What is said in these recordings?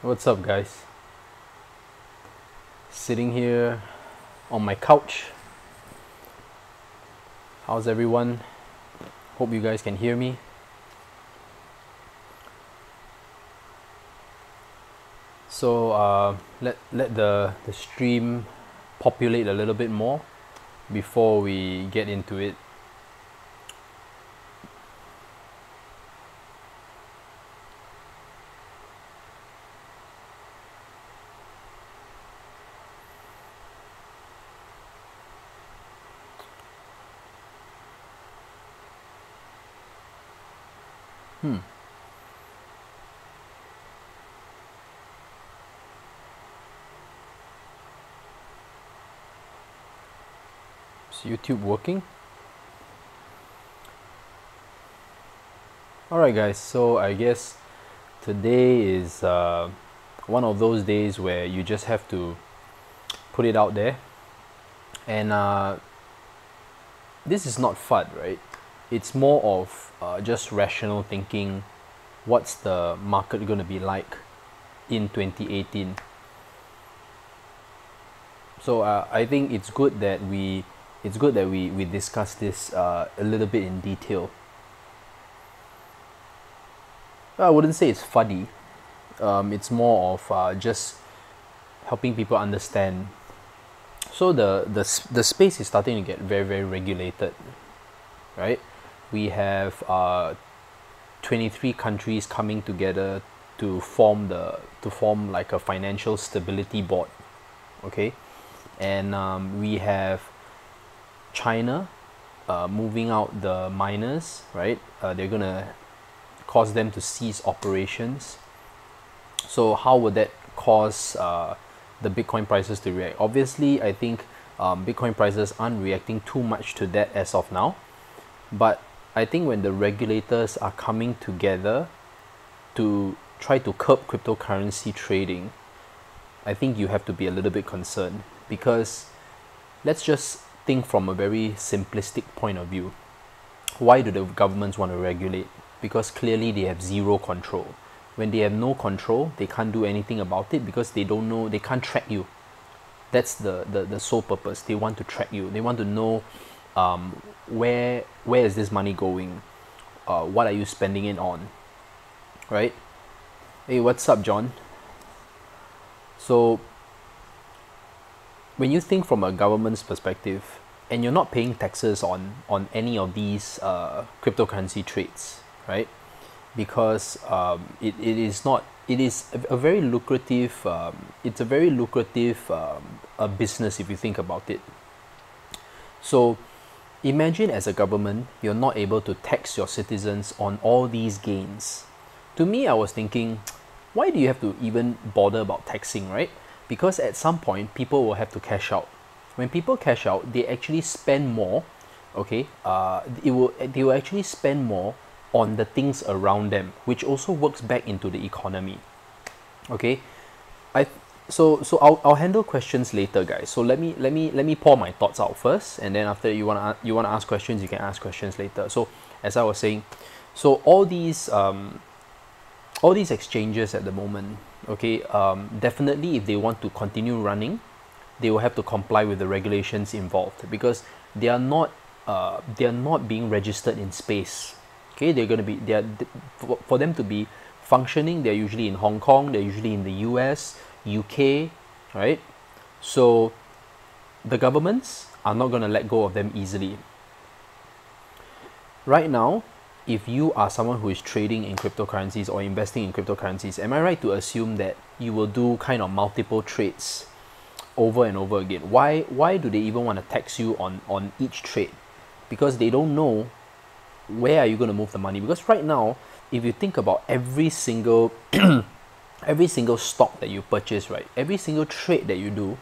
What's up, guys? Sitting here on my couch. How's everyone? Hope you guys can hear me. So let the stream populate a little bit more before we get into it. Is YouTube working? Alright guys, so I guess today is one of those days where you just have to put it out there. And this is not FUD, right? It's more of just rational thinking. What's the market going to be like in 2018? So I think it's good that we discuss this a little bit in detail. I wouldn't say it's fuddy. It's more of just helping people understand. So the space is starting to get very, very regulated, right? We have 23 countries coming together to form like a financial stability board, okay? And we have China moving out the miners, right? They're gonna cause them to cease operations. So how would that cause the Bitcoin prices to react? Obviously, I think Bitcoin prices aren't reacting too much to that as of now. But I think when the regulators are coming together to try to curb cryptocurrency trading, I think you have to be a little bit concerned, because let's just think from a very simplistic point of view. Why do the governments want to regulate? Because clearly they have zero control. When they have no control, they can't do anything about it because they don't know, they can't track you. That's the sole purpose. They want to track you. They want to know where is this money going? What are you spending it on? Right? Hey, what's up, John? So when you think from a government's perspective, and you're not paying taxes on any of these cryptocurrency trades, right? Because it is a very lucrative a business if you think about it. So imagine as a government, you're not able to tax your citizens on all these gains. To me, I was thinking, why do you have to even bother about taxing, right? Because at some point, people will have to cash out. When people cash out, they actually spend more, okay? They will actually spend more on the things around them, which also works back into the economy, okay? So I'll handle questions later, guys. So let me pour my thoughts out first, and then after you wanna ask questions, you can ask questions later. So as I was saying, so all these exchanges at the moment, okay, definitely if they want to continue running, they will have to comply with the regulations involved, because they are not being registered in space. Okay, for them to be functioning, they're usually in Hong Kong, they're usually in the US, UK, right? So the governments are not going to let go of them easily. Right now, if you are someone who is trading in cryptocurrencies or investing in cryptocurrencies, am I right to assume that you will do kind of multiple trades over and over again? Why do they even want to tax you on each trade? Because they don't know where are you going to move the money. Because right now, if you think about every single stock that you purchase, right, every single trade that you do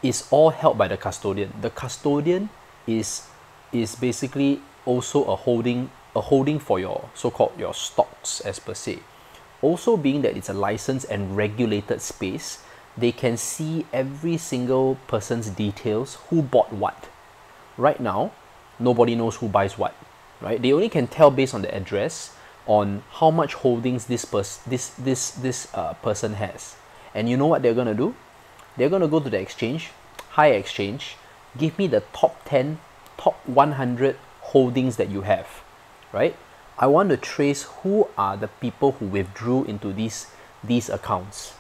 is all held by the custodian. The custodian is basically also a holding for your so-called your stocks as per se. Also being that it's a licensed and regulated space, they can see every single person's details, who bought what. Right now, nobody knows who buys what, right? They only can tell based on the address on how much holdings this person has. And you know what they're gonna do? They're gonna go to the exchange, high exchange, give me the top 10, top 100 holdings that you have, right? I want to trace who are the people who withdrew into these accounts,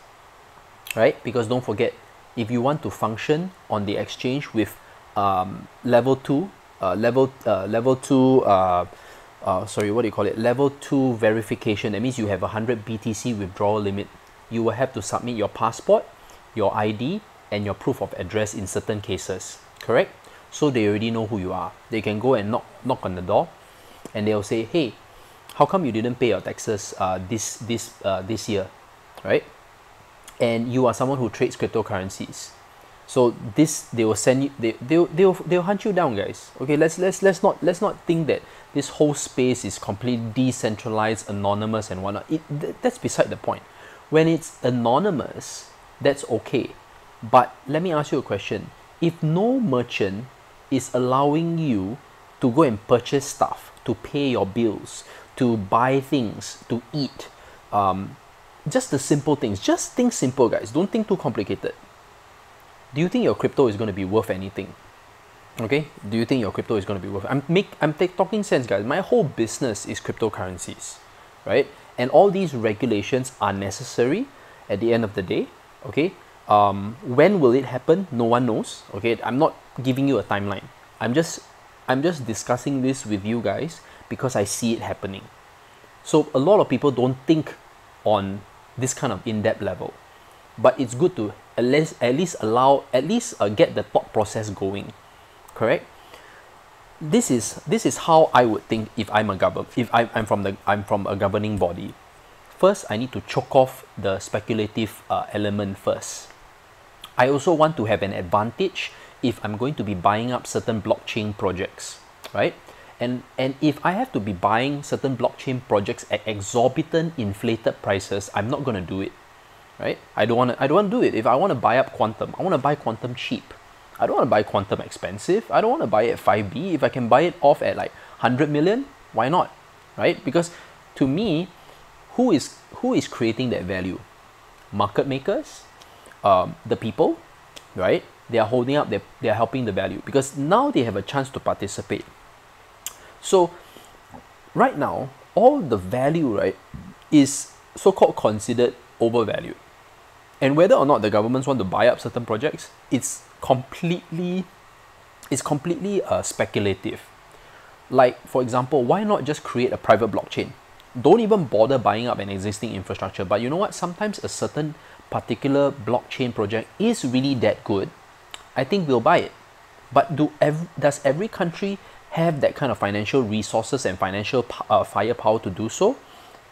right? Because don't forget, if you want to function on the exchange with level 2 verification, that means you have 100 BTC withdrawal limit, you will have to submit your passport, your ID, and your proof of address in certain cases, correct? So they already know who you are. They can go and knock on the door, and they'll say, hey, how come you didn't pay your taxes this year, right? And you are someone who trades cryptocurrencies. So they will send you, they'll hunt you down, guys. Okay, let's not think that this whole space is completely decentralized, anonymous, and whatnot. That's beside the point. When it's anonymous, that's okay. But let me ask you a question. If no merchant is allowing you to go and purchase stuff, to pay your bills, to buy things, to eat, just the simple things, just think simple, guys. Don't think too complicated. Do you think your crypto is going to be worth anything? Okay, do you think your crypto is going to be worth? I'm talking sense, guys. My whole business is cryptocurrencies, right? And all these regulations are necessary at the end of the day. Okay, when will it happen? No one knows. Okay, I'm not giving you a timeline. I'm just discussing this with you guys because I see it happening. So a lot of people don't think on this kind of in-depth level, but it's good to at least get the thought process going, correct? This is how I would think if I'm from a governing body. First, I need to choke off the speculative element first. I also want to have an advantage if I'm going to be buying up certain blockchain projects, right? And if I have to be buying certain blockchain projects at exorbitant inflated prices, I'm not going to do it, right? I don't want to do it. If I want to buy up quantum, I want to buy quantum cheap. I don't want to buy quantum expensive. I don't want to buy it at 5B. If I can buy it off at like 100 million, why not, right? Because to me, who is creating that value? Market makers, the people, right? They are holding up, they are helping the value because now they have a chance to participate. So right now, all the value, right, is so-called considered overvalued. And whether or not the governments want to buy up certain projects, it's completely speculative. Like, for example, why not just create a private blockchain? Don't even bother buying up an existing infrastructure. But you know what? Sometimes a certain particular blockchain project is really that good. I think we'll buy it. But does every country have that kind of financial resources and financial firepower to do so?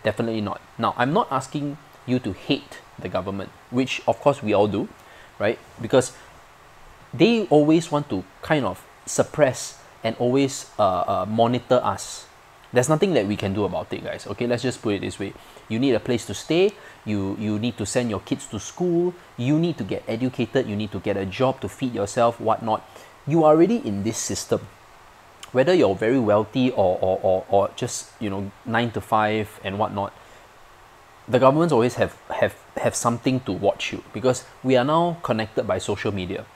Definitely not. Now, I'm not asking you to hate the government, which of course we all do, right? Because they always want to kind of suppress and always monitor us. There's nothing that we can do about it, guys. Okay, let's just put it this way. You need a place to stay. You need to send your kids to school. You need to get educated. You need to get a job to feed yourself, whatnot. You are already in this system. Whether you're very wealthy or just, 9 to 5 and whatnot, the governments always have something to watch you because we are now connected by social media.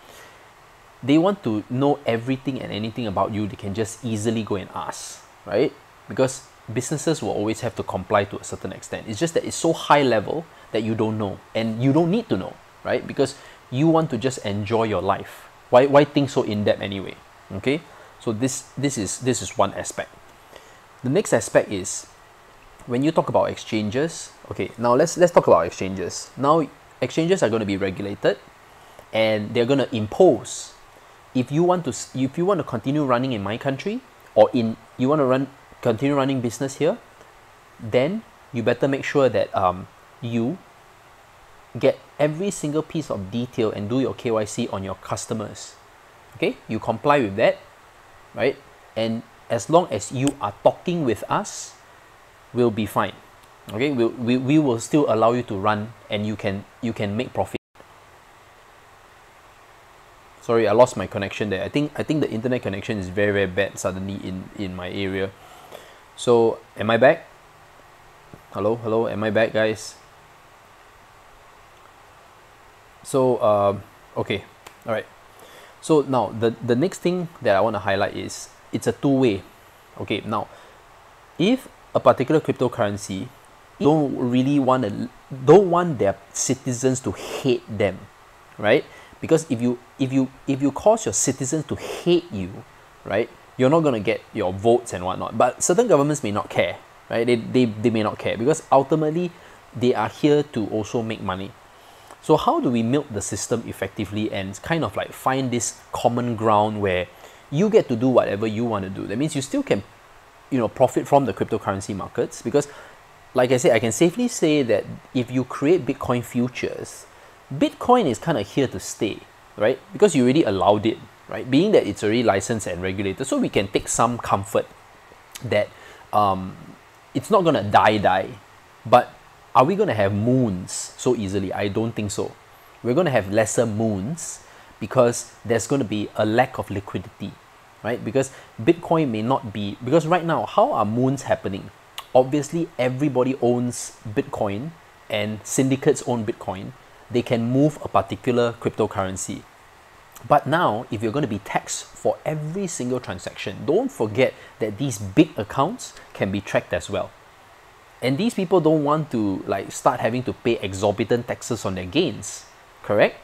They want to know everything and anything about you. They can just easily go and ask, right? Because businesses will always have to comply to a certain extent. It's just that it's so high level that you don't know, and you don't need to know, right? Because you want to just enjoy your life. Why think so in depth anyway? Okay, so this is one aspect. The next aspect is when you talk about exchanges. Okay, now let's talk about exchanges. Now exchanges are going to be regulated, and they're going to impose. If you want to continue running in my country, or continue running business here, then you better make sure that you get every single piece of detail and do your KYC on your customers. Okay, you comply with that, right? And as long as you are talking with us, we'll be fine. Okay, we will still allow you to run, and you can make profit. Sorry, I lost my connection there. I think the internet connection is very, very bad suddenly in my area. So am I back? Hello, am I back, guys? So okay, all right. So now the next thing that I want to highlight is it's a two-way. Okay, now if a particular cryptocurrency don't want their citizens to hate them, right? Because if you cause your citizens to hate you, right, you're not gonna get your votes and whatnot. But certain governments may not care, right? They may not care because ultimately they are here to also make money. So how do we milk the system effectively and kind of like find this common ground where you get to do whatever you want to do? That means you still can, profit from the cryptocurrency markets, because like I said, I can safely say that if you create Bitcoin futures, Bitcoin is kind of here to stay, right? Because you already allowed it, right? Being that it's already licensed and regulated, so we can take some comfort that it's not gonna die. But are we gonna have moons so easily? I don't think so. We're gonna have lesser moons because there's gonna be a lack of liquidity, right? Because Bitcoin may not be, because right now, how are moons happening? Obviously, everybody owns Bitcoin and syndicates own Bitcoin. They can move a particular cryptocurrency. But now, if you're going to be taxed for every single transaction, don't forget that these big accounts can be tracked as well. And these people don't want to start having to pay exorbitant taxes on their gains, correct?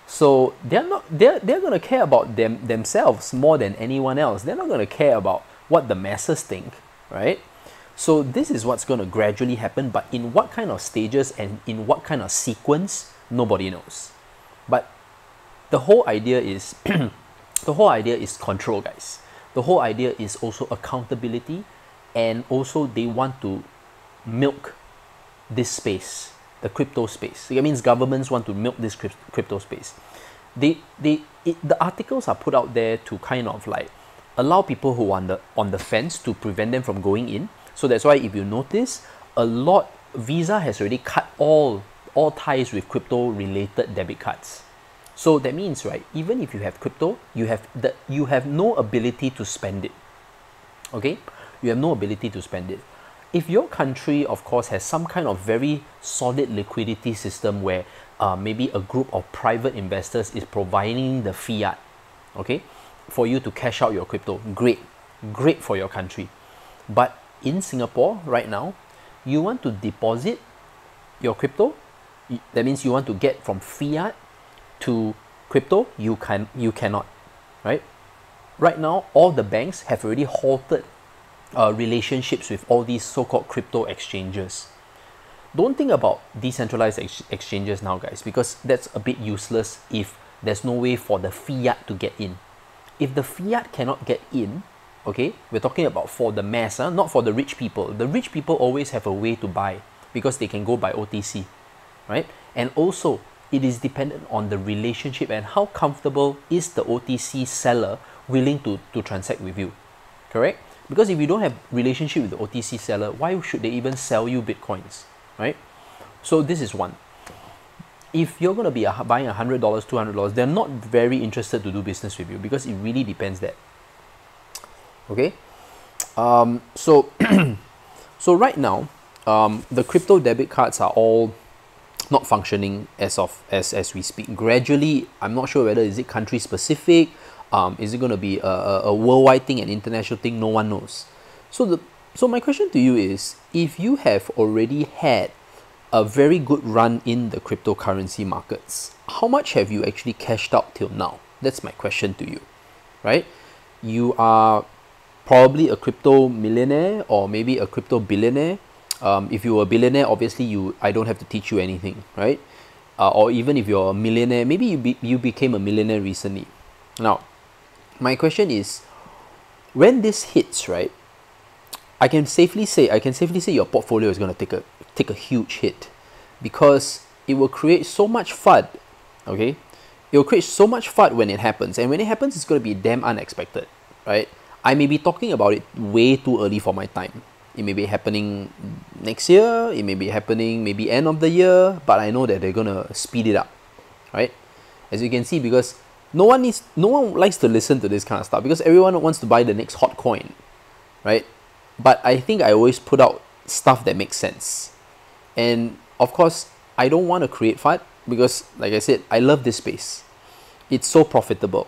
So they're going to care about themselves more than anyone else. They're not going to care about what the masses think, right? So this is what's going to gradually happen, but in what kind of stages and in what kind of sequence, nobody knows. But the whole idea is control, guys. The whole idea is also accountability, and also they want to milk this space, the crypto space. It means governments want to milk this crypto space. The articles are put out there to kind of allow people who are on the fence to prevent them from going in. So that's why if you notice, Visa has already cut all ties with crypto related debit cards. So that means, right, even if you have crypto, you have no ability to spend it. Okay? You have no ability to spend it. If your country, of course, has some kind of very solid liquidity system where maybe a group of private investors is providing the fiat, okay, for you to cash out your crypto, great for your country. But in Singapore right now, you want to deposit your crypto, that means you want to get from fiat to crypto, you cannot, right? Right now, all the banks have already halted relationships with all these so-called crypto exchanges. Don't think about decentralized exchanges now, guys, because that's a bit useless if there's no way for the fiat to get in. If the fiat cannot get in, okay, we're talking about for the mass, not for the rich people. The rich people always have a way to buy because they can go by OTC, right? And also, it is dependent on the relationship and how comfortable is the OTC seller willing to transact with you, correct? Because if you don't have relationship with the OTC seller, why should they even sell you Bitcoins, right? So this is one. If you're going to be buying $100, $200, they're not very interested to do business with you because it really depends that. Okay, so right now, the crypto debit cards are all not functioning as we speak. Gradually, I'm not sure whether is it country specific, is it going to be a worldwide thing, an international thing? No one knows. So my question to you is, if you have already had a very good run in the cryptocurrency markets, how much have you actually cashed out till now? That's my question to you, right? You are probably a crypto millionaire or maybe a crypto billionaire. If you were a billionaire, obviously I don't have to teach you anything, right? Or even if you're a millionaire, maybe you became a millionaire recently. Now, my question is, when this hits, right, I can safely say your portfolio is going to take a huge hit, because it will create so much FUD, okay? It will create so much FUD when it happens, and when it happens, it's going to be damn unexpected, right? I may be talking about it way too early for my time. It may be happening next year, it may be happening maybe end of the year, but I know that they're going to speed it up, right? As you can see, because No one likes to listen to this kind of stuff because everyone wants to buy the next hot coin, right? But I think I always put out stuff that makes sense. And of course, I don't want to create FUD because, like I said, I love this space. It's so profitable.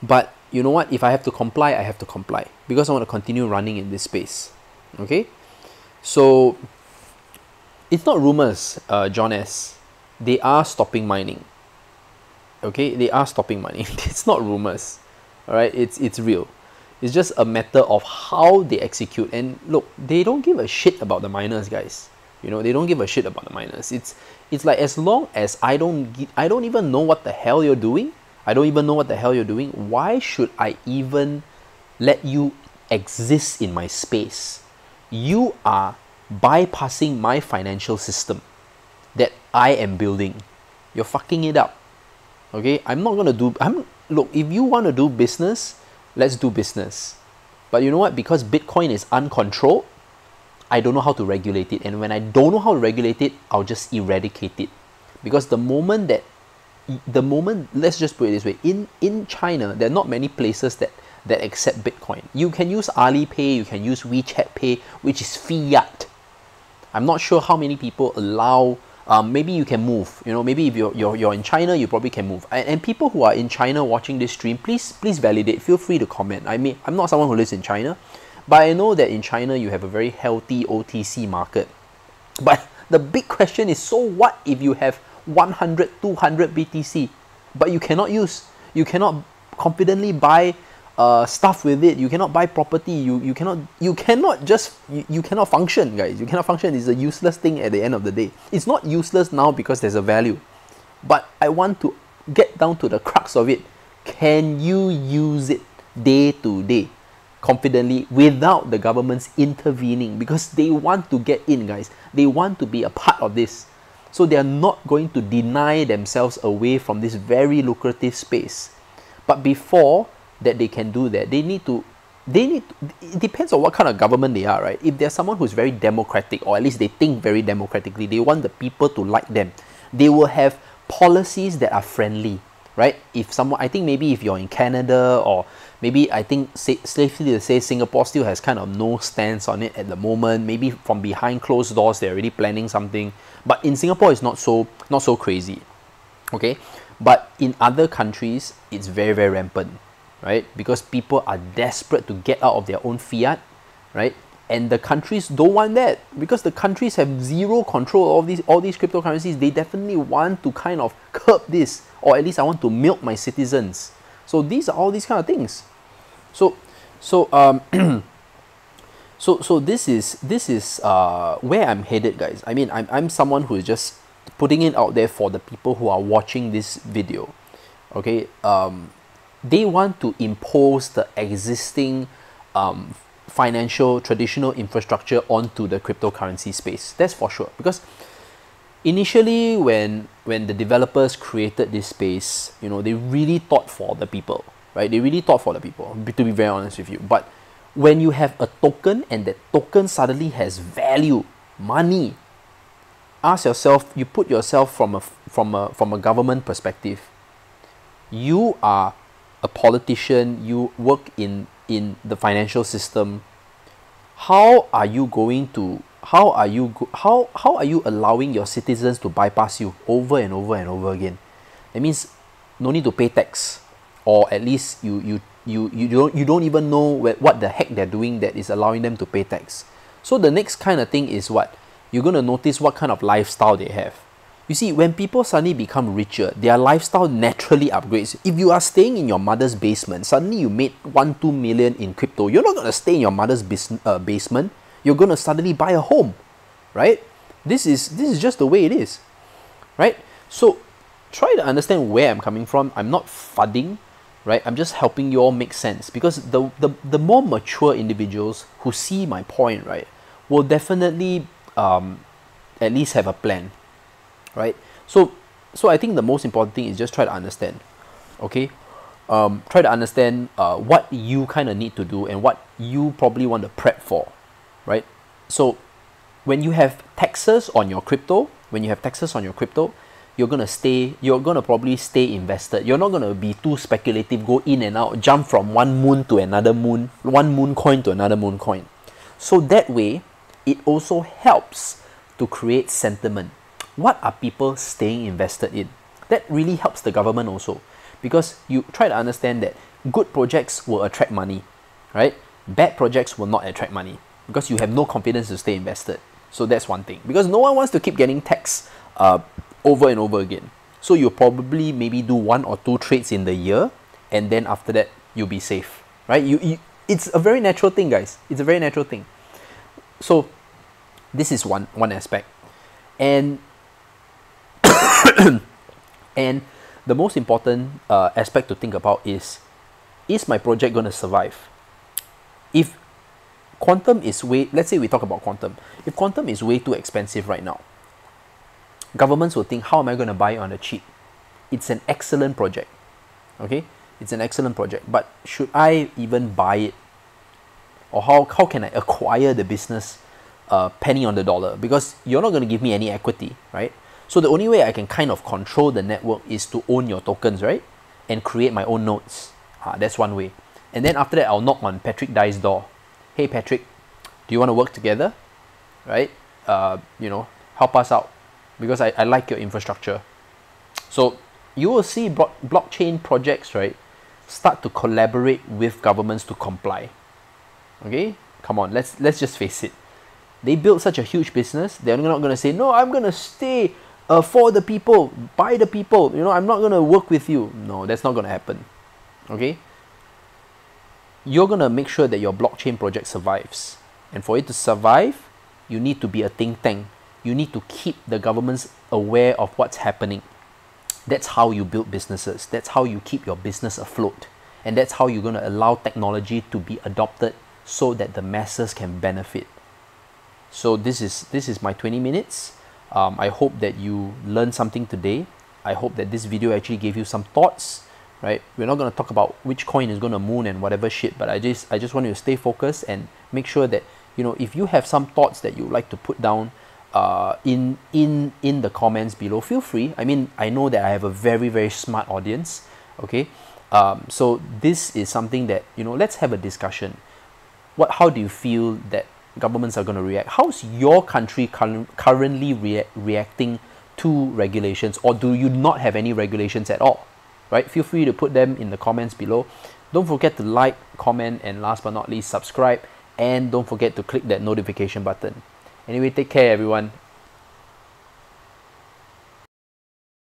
But you know what? If I have to comply, I have to comply because I want to continue running in this space. Okay? So, it's not rumors, John S. They are stopping mining. Okay? They are stopping mining. It's not rumors. Alright? It's real. It's just a matter of how they execute. And look, they don't give a shit about the miners, guys. You know, they don't give a shit about the miners. It's like, as long as I don't even know what the hell you're doing, why should I even let you exist in my space? You are bypassing my financial system that I am building. You're fucking it up. Okay? Look, if you want to do business, let's do business. But you know what? Because Bitcoin is uncontrolled, I don't know how to regulate it. And when I don't know how to regulate it, I'll just eradicate it. Because let's just put it this way, in China, there are not many places that accept Bitcoin. You can use Alipay, you can use WeChat Pay, which is fiat. I'm not sure how many people allow, maybe you can move. You know, maybe if you're in China, you probably can move. And people who are in China watching this stream, please validate, feel free to comment. I'm not someone who lives in China, but I know that in China you have a very healthy OTC market. But the big question is, so what if you have 100, 200 BTC, but you cannot confidently buy stuff with it, you cannot buy property, you cannot function, guys. You cannot function. It's a useless thing at the end of the day. It's not useless now because there's a value, but I want to get down to the crux of it. Can you use it day to day confidently without the government's intervening? Because they want to get in, guys. They want to be a part of this. So they are not going to deny themselves away from this very lucrative space. But before that they can do that, it depends on what kind of government they are, right? If they're someone who's very democratic, or at least they think very democratically, they want the people to like them, they will have policies that are friendly, right? I think maybe if you're in Canada, or maybe I think safely to say Singapore still has kind of no stance on it at the moment. Maybe from behind closed doors they're already planning something. But in Singapore it's not so crazy. Okay? But in other countries it's very, very rampant, right? Because people are desperate to get out of their own fiat, right? And the countries don't want that, because the countries have zero control of all these cryptocurrencies. They definitely want to kind of curb this, or at least I want to milk my citizens. So these are all these kind of things. So this is where I'm headed, guys. I mean, I'm someone who is just putting it out there for the people who are watching this video. Okay, they want to impose the existing financial traditional infrastructure onto the cryptocurrency space. That's for sure. Because initially, when the developers created this space, you know, they really thought for the people, right? They really thought for the people, to be very honest with you. But when you have a token and that token suddenly has value, money, ask yourself, you put yourself from a government perspective. You are a politician, you work in the financial system. How are you allowing your citizens to bypass you over and over and over again? That means no need to pay tax, or at least you don't even know what the heck they're doing that is allowing them to pay tax. So the next kind of thing is what? You're going to notice what kind of lifestyle they have. You see, when people suddenly become richer, their lifestyle naturally upgrades. If you are staying in your mother's basement, suddenly you made 1-2 million in crypto, you're not going to stay in your mother's basement. You're going to suddenly buy a home, right? This is just the way it is, right? So try to understand where I'm coming from. I'm not fudding, right? I'm just helping you all make sense, because the more mature individuals who see my point, right, will definitely at least have a plan. Right, so I think the most important thing is just try to understand, okay? Try to understand what you kind of need to do and what you probably want to prep for, right? So when you have taxes on your crypto, you're gonna probably stay invested. You're not gonna be too speculative, go in and out, jump from one moon to another moon, one moon coin to another moon coin. So that way, it also helps to create sentiment. What are people staying invested in? That really helps the government also, because you try to understand that good projects will attract money, right? Bad projects will not attract money because you have no confidence to stay invested. So that's one thing, because no one wants to keep getting taxed over and over again. So you'll probably maybe do 1 or 2 trades in the year, and then after that you'll be safe, right? It's a very natural thing, guys. It's a very natural thing. So this is one aspect, and and the most important aspect to think about is my project going to survive? If quantum is let's say we talk about quantum. If quantum is way too expensive right now, governments will think, how am I going to buy it on the cheap? It's an excellent project, okay? It's an excellent project, but should I even buy it? Or how can I acquire the business penny on the dollar? Because you're not going to give me any equity, right? So the only way I can kind of control the network is to own your tokens, right? And create my own nodes. That's one way. And then after that, I'll knock on Patrick Dai's door. Hey Patrick, do you want to work together? Right? Help us out, because I like your infrastructure. So you will see blockchain projects, right, start to collaborate with governments to comply. Okay? Come on, let's just face it. They built such a huge business, they're not going to say, no, I'm going to stay for the people, by the people, I'm not going to work with you. No, that's not going to happen. Okay? You're going to make sure that your blockchain project survives. And for it to survive, you need to be a think tank. You need to keep the governments aware of what's happening. That's how you build businesses. That's how you keep your business afloat. And that's how you're going to allow technology to be adopted so that the masses can benefit. So this is my 20 minutes. I hope that you learned something today. I hope that this video actually gave you some thoughts. Right? We're not going to talk about which coin is going to moon and whatever shit, but I just want you to stay focused and make sure that, if you have some thoughts that you would like to put down in the comments below, feel free. I mean, I know that I have a very, very smart audience, okay? So this is something that, let's have a discussion. How do you feel that governments are going to react? How's your country currently reacting to regulations, or do you not have any regulations at all? Right? Feel free to put them in the comments below. Don't forget to like, comment, and last but not least, subscribe. And don't forget to click that notification button. Anyway, take care, everyone.